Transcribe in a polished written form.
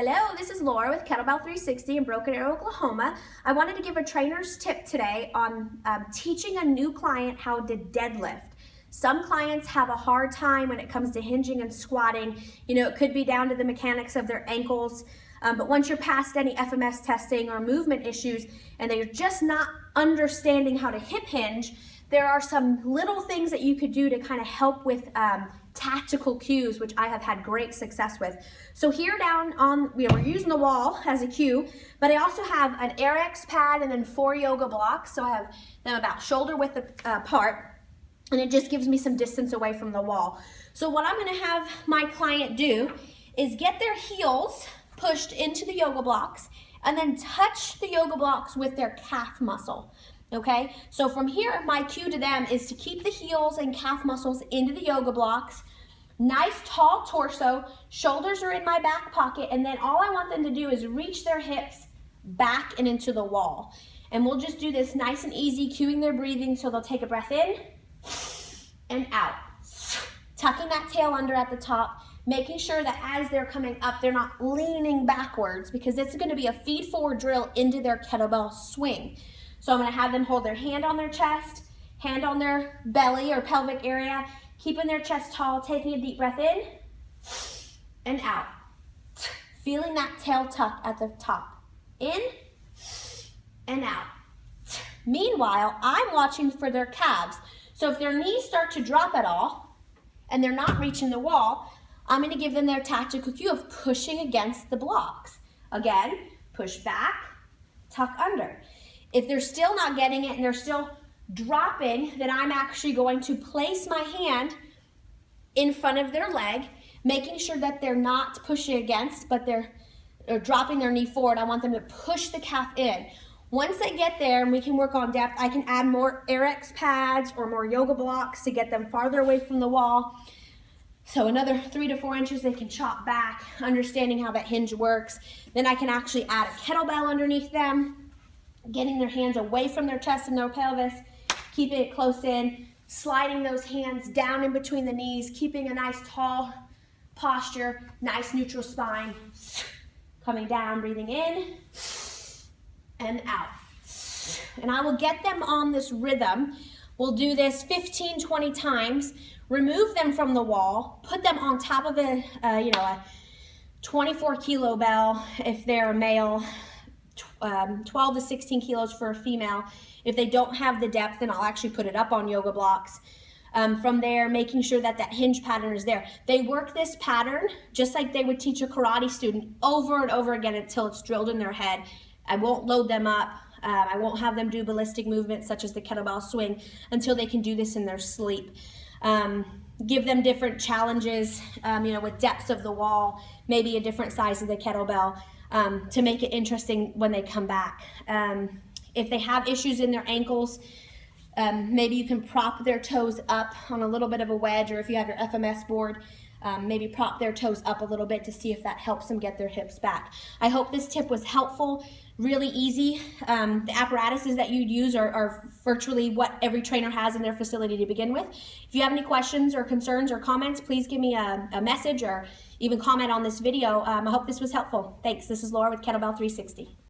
Hello, this is Laura with Kettlebell 360 in Broken Arrow, Oklahoma. I wanted to give a trainer's tip today on teaching a new client how to deadlift. Some clients have a hard time when it comes to hinging and squatting. You know, it could be down to the mechanics of their ankles, but once you're past any FMS testing or movement issues and they're just not understanding how to hip hinge, there are some little things that you could do to kind of help with tactical cues, which I have had great success with. So here down on, we're using the wall as a cue, but I also have an RX pad and then 4 yoga blocks. So I have them about shoulder width apart, and it just gives me some distance away from the wall. So what I'm gonna have my client do is get their heels pushed into the yoga blocks and then touch the yoga blocks with their calf muscle. Okay, so from here, my cue to them is to keep the heels and calf muscles into the yoga blocks. Nice tall torso, shoulders are in my back pocket, and then all I want them to do is reach their hips back and into the wall. And we'll just do this nice and easy, cueing their breathing, so they'll take a breath in and out. Tucking that tail under at the top, making sure that as they're coming up, they're not leaning backwards, because it's gonna be a feed forward drill into their kettlebell swing. So I'm gonna have them hold their hand on their chest, hand on their belly or pelvic area, keeping their chest tall, taking a deep breath in and out. Feeling that tail tuck at the top. In and out. Meanwhile, I'm watching for their calves. So if their knees start to drop at all and they're not reaching the wall, I'm gonna give them their tactical cue of pushing against the blocks. Again, push back, tuck under. If they're still not getting it and they're still dropping, then I'm actually going to place my hand in front of their leg, making sure that they're not pushing against, but they're dropping their knee forward. I want them to push the calf in. Once they get there and we can work on depth, I can add more RX pads or more yoga blocks to get them farther away from the wall. So another 3 to 4 inches they can chop back, understanding how that hinge works. Then I can actually add a kettlebell underneath them, getting their hands away from their chest and their pelvis, keeping it close in, sliding those hands down in between the knees, keeping a nice tall posture, nice neutral spine, coming down, breathing in and out. And I will get them on this rhythm. We'll do this 15, 20 times, remove them from the wall, put them on top of a 24 kilo bell if they're a male, 12 to 16 kilos for a female. If they don't have the depth, then I'll actually put it up on yoga blocks. From there, making sure that that hinge pattern is there. They work this pattern just like they would teach a karate student over and over again until it's drilled in their head. I won't load them up. I won't have them do ballistic movements such as the kettlebell swing until they can do this in their sleep. Give them different challenges, with depths of the wall, maybe a different size of the kettlebell, to make it interesting when they come back. If they have issues in their ankles, maybe you can prop their toes up on a little bit of a wedge, or if you have your FMS board, maybe prop their toes up a little bit to see if that helps them get their hips back. I hope this tip was helpful, really easy. The apparatuses that you'd use are virtually what every trainer has in their facility to begin with. If you have any questions or concerns or comments, please give me a message or even comment on this video. I hope this was helpful. Thanks. This is Laura with Kettlebell 360.